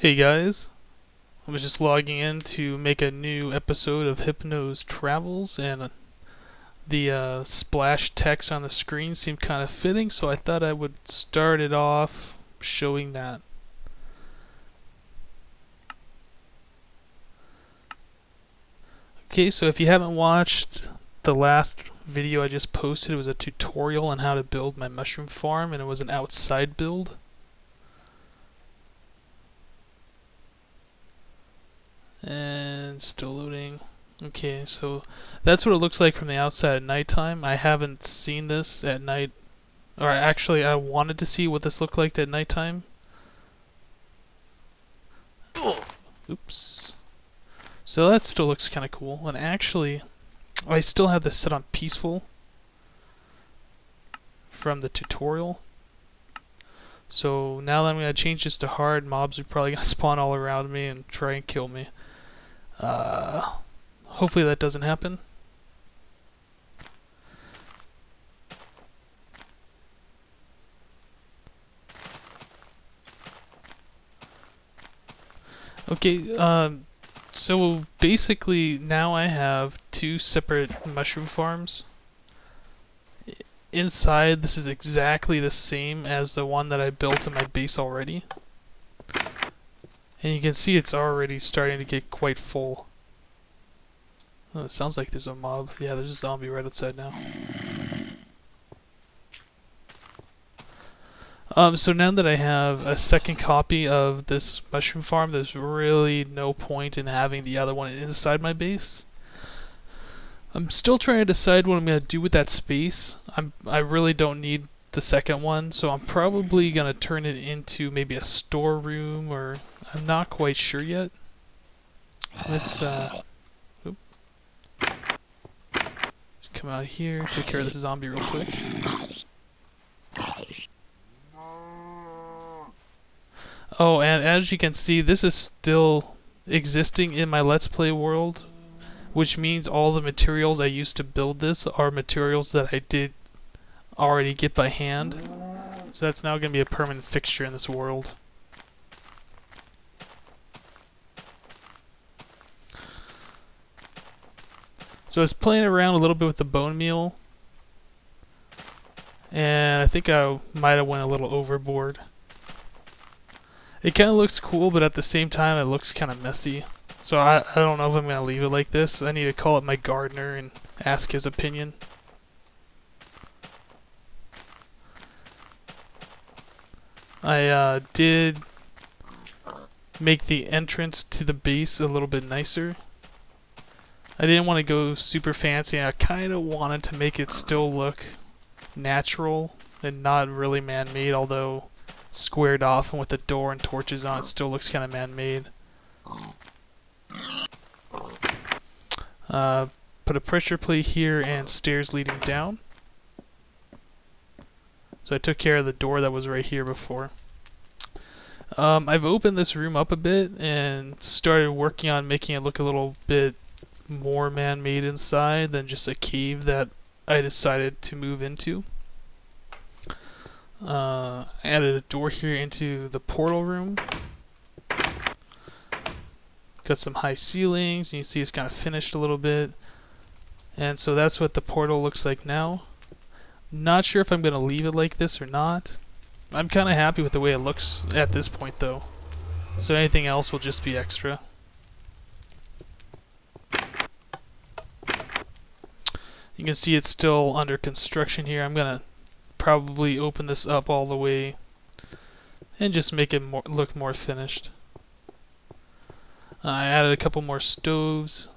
Hey guys, I was just logging in to make a new episode of Hypno's Travels, and the splash text on the screen seemed kind of fitting, so I thought I would start it off showing that. Okay, so if you haven't watched the last video I just posted, it was a tutorial on how to build my mushroom farm, and it was an outside build. And still loading. Okay, so that's what it looks like from the outside at nighttime. I haven't seen this at night, or actually I wanted to see what this looked like at nighttime. Oops. So that still looks kind of cool, and actually I still have this set on peaceful from the tutorial. So now that I'm going to change this to hard, mobs are probably going to spawn all around me and try and kill me. Hopefully that doesn't happen. Okay, so basically now I have two separate mushroom farms. Inside, this is exactly the same as the one that I built in my base already. And you can see it's already starting to get quite full. Oh, it sounds like there's a mob. Yeah, there's a zombie right outside now. So now that I have a second copy of this mushroom farm, there's really no point in having the other one inside my base. I'm still trying to decide what I'm going to do with that space. I really don't need the second one, so I'm probably going to turn it into maybe a storeroom, or I'm not quite sure yet. Let's just come out here, take care of this zombie real quick. Oh, and as you can see, this is still existing in my Let's Play world, which means all the materials I used to build this are materials that I did already get by hand. So that's now going to be a permanent fixture in this world. So I was playing around a little bit with the bone meal, and I think I might have went a little overboard. It kind of looks cool, but at the same time it looks kind of messy. So I don't know if I'm going to leave it like this. I need to call up my gardener and ask his opinion. I did make the entrance to the base a little bit nicer. I didn't want to go super fancy. I kind of wanted to make it still look natural and not really man-made, although squared off and with the door and torches on, it still looks kind of man-made. Put a pressure plate here and stairs leading down. So I took care of the door that was right here before. I've opened this room up a bit and started working on making it look a little bit more man-made inside than just a cave that I decided to move into. Added a door here into the portal room. Got some high ceilings, and you see it's kind of finished a little bit. And so that's what the portal looks like now. Not sure if I'm going to leave it like this or not. I'm kind of happy with the way it looks at this point though. So anything else will just be extra. You can see it's still under construction here. I'm going to probably open this up all the way and just make it look more finished. I added a couple more stoves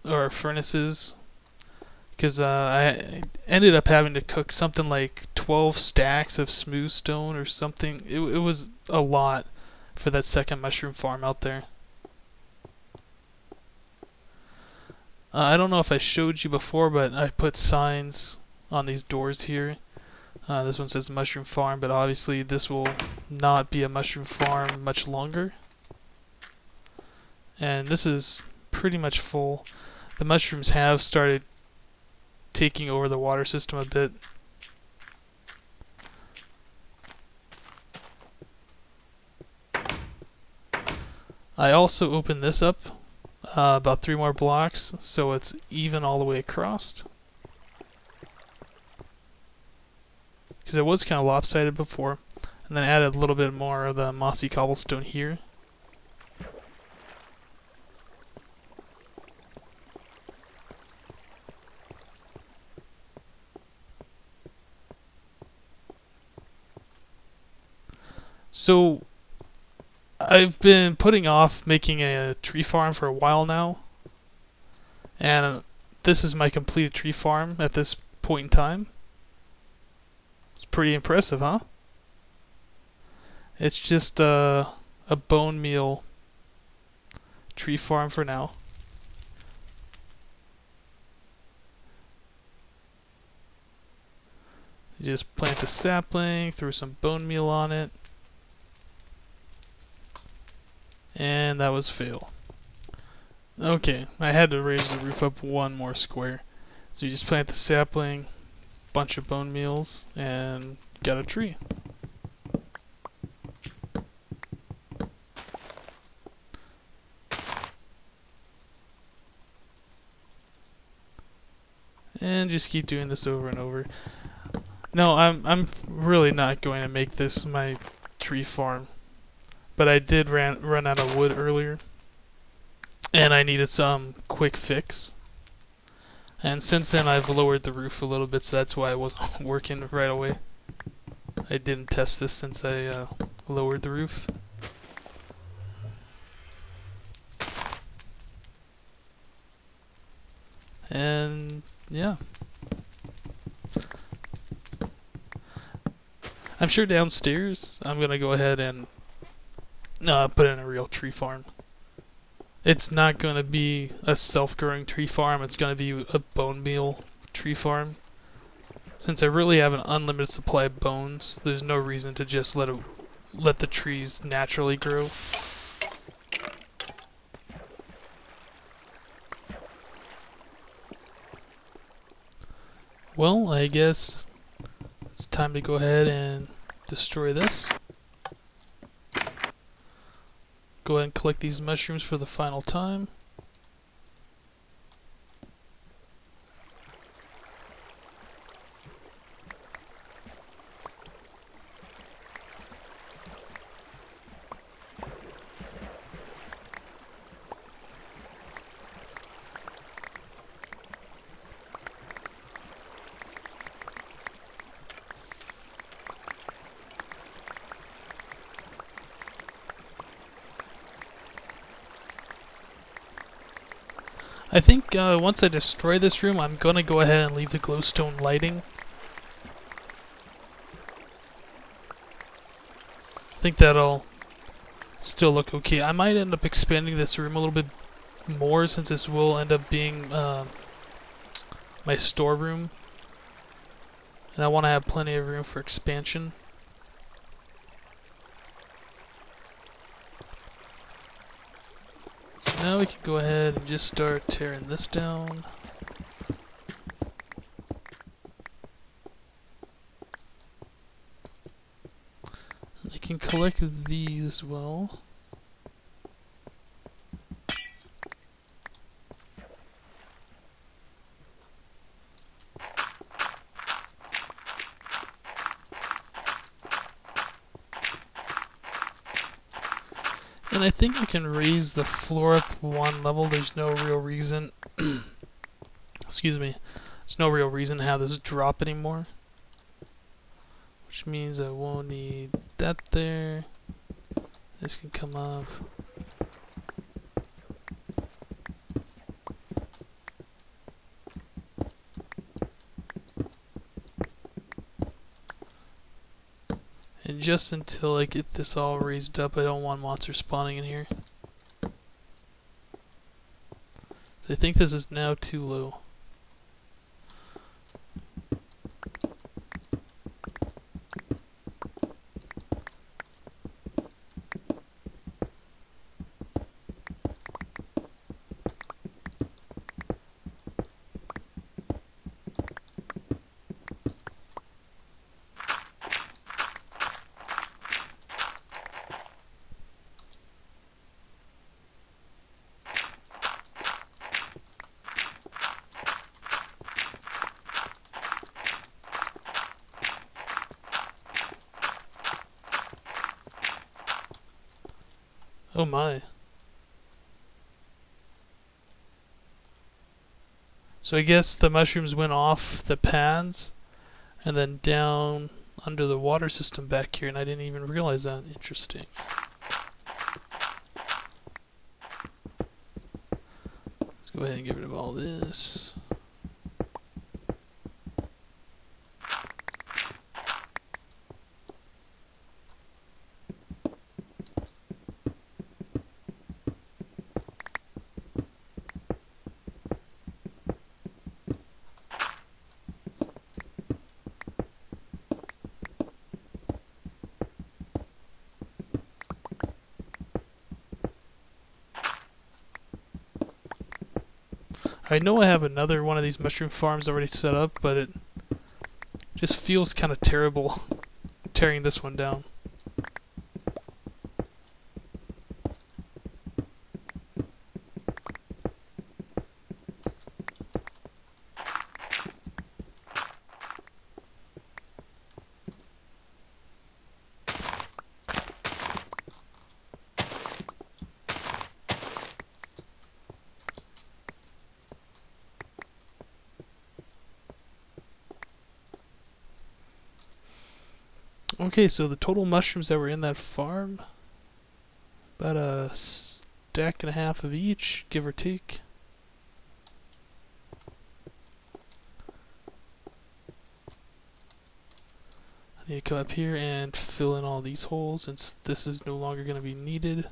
or furnaces because I ended up having to cook something like 12 stacks of smooth stone or something. It was a lot for that second mushroom farm out there. I don't know if I showed you before, but I put signs on these doors here. This one says mushroom farm, but obviously this will not be a mushroom farm much longer. And this is pretty much full. The mushrooms have started taking over the water system a bit. I also opened this up about 3 more blocks so it's even all the way across. Because it was kind of lopsided before. And then added a little bit more of the mossy cobblestone here. So I've been putting off making a tree farm for a while now, and this is my completed tree farm at this point in time. It's pretty impressive, huh? It's just a bone meal tree farm for now. You just plant a sapling, throw some bone meal on it. And that was fail. Okay, I had to raise the roof up 1 more square. So you just plant the sapling, bunch of bone meals, and got a tree. And just keep doing this over and over. No, I'm really not going to make this my tree farm. But I did run out of wood earlier, and I needed some quick fix. And since then I've lowered the roof a little bit, so that's why it wasn't working right away. I didn't test this since I lowered the roof. And yeah. I'm sure downstairs I'm gonna go ahead and put in a real tree farm. It's not going to be a self-growing tree farm, it's going to be a bone meal tree farm. Since I really have an unlimited supply of bones, there's no reason to just let the trees naturally grow. Well, I guess it's time to go ahead and destroy this. Go ahead and collect these mushrooms for the final time. I think once I destroy this room, I'm gonna go ahead and leave the glowstone lighting. I think that'll still look okay. I might end up expanding this room a little bit more since this will end up being my storeroom. And I want to have plenty of room for expansion. So now we can go ahead and just start tearing this down. And I can collect these as well. And I think we can raise the floor up 1 level. There's no real reason excuse me. There's no real reason to have this drop anymore. Which means I won't need that there. This can come up. And just until I get this all raised up, I don't want monsters spawning in here. So I think this is now too low. Oh my. So I guess the mushrooms went off the pads and then down under the water system back here, and I didn't even realize that. Interesting. Let's go ahead and get rid of all this. I know I have another one of these mushroom farms already set up, but it just feels kind of terrible tearing this one down. Okay, so the total mushrooms that were in that farm, about a stack and a half of each, give or take. I need to come up here and fill in all these holes since this is no longer going to be needed.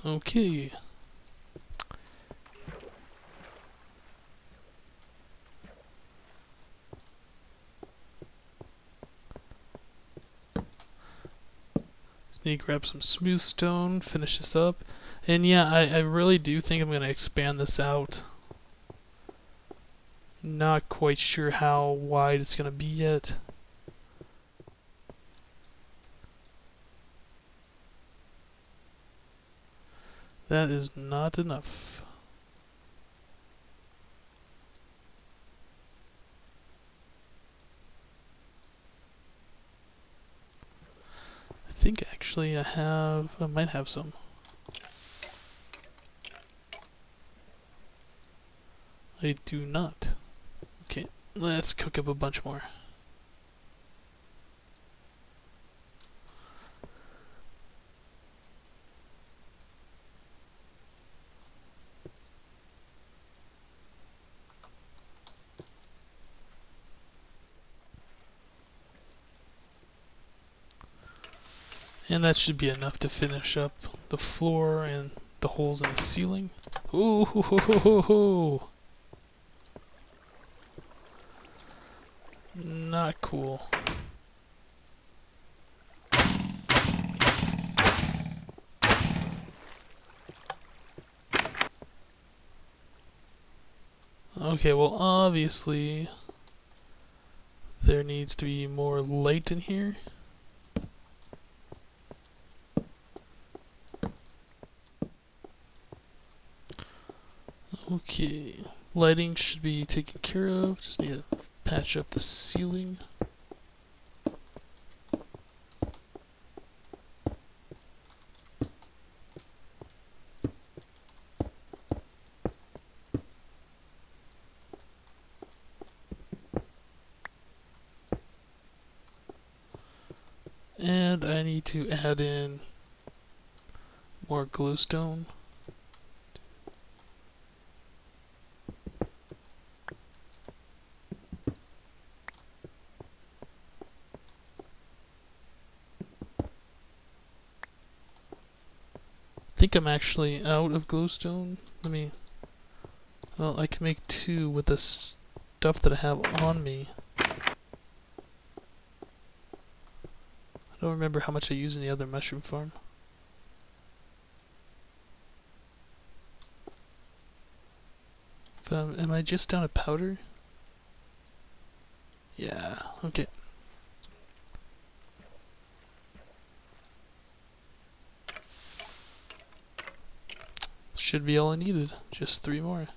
Okay. Just need to grab some smooth stone, finish this up. And yeah, I really do think I'm going to expand this out. Not quite sure how wide it's going to be yet. That is not enough. I think actually I might have some. I do not. Okay, let's cook up a bunch more. And that should be enough to finish up the floor and the holes in the ceiling. Ooh, ho, ho, ho, ho, ho. Not cool. Okay, well obviously there needs to be more light in here. Okay, lighting should be taken care of. Just need to patch up the ceiling. And I need to add in more glowstone. think I'm actually out of glowstone. Let me... Well, I can make 2 with the stuff that I have on me. I don't remember how much I use in the other mushroom farm. Am I just down to powder? Yeah, okay. Should be all I needed. Just 3 more.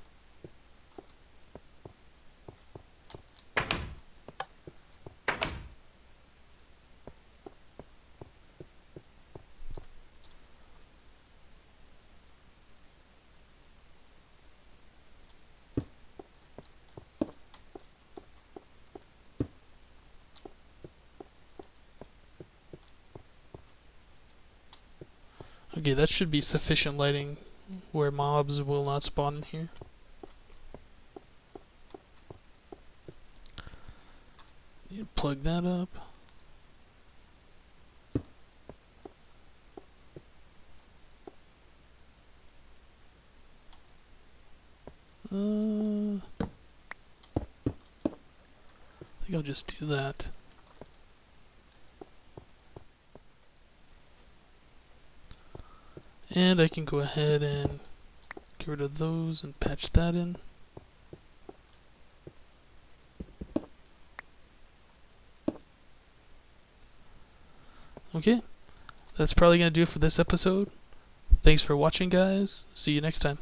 Okay, that should be sufficient lighting where mobs will not spawn in here. You plug that up. I think I'll just do that. And I can go ahead and get rid of those and patch that in. Okay, that's probably going to do it for this episode. Thanks for watching, guys. See you next time.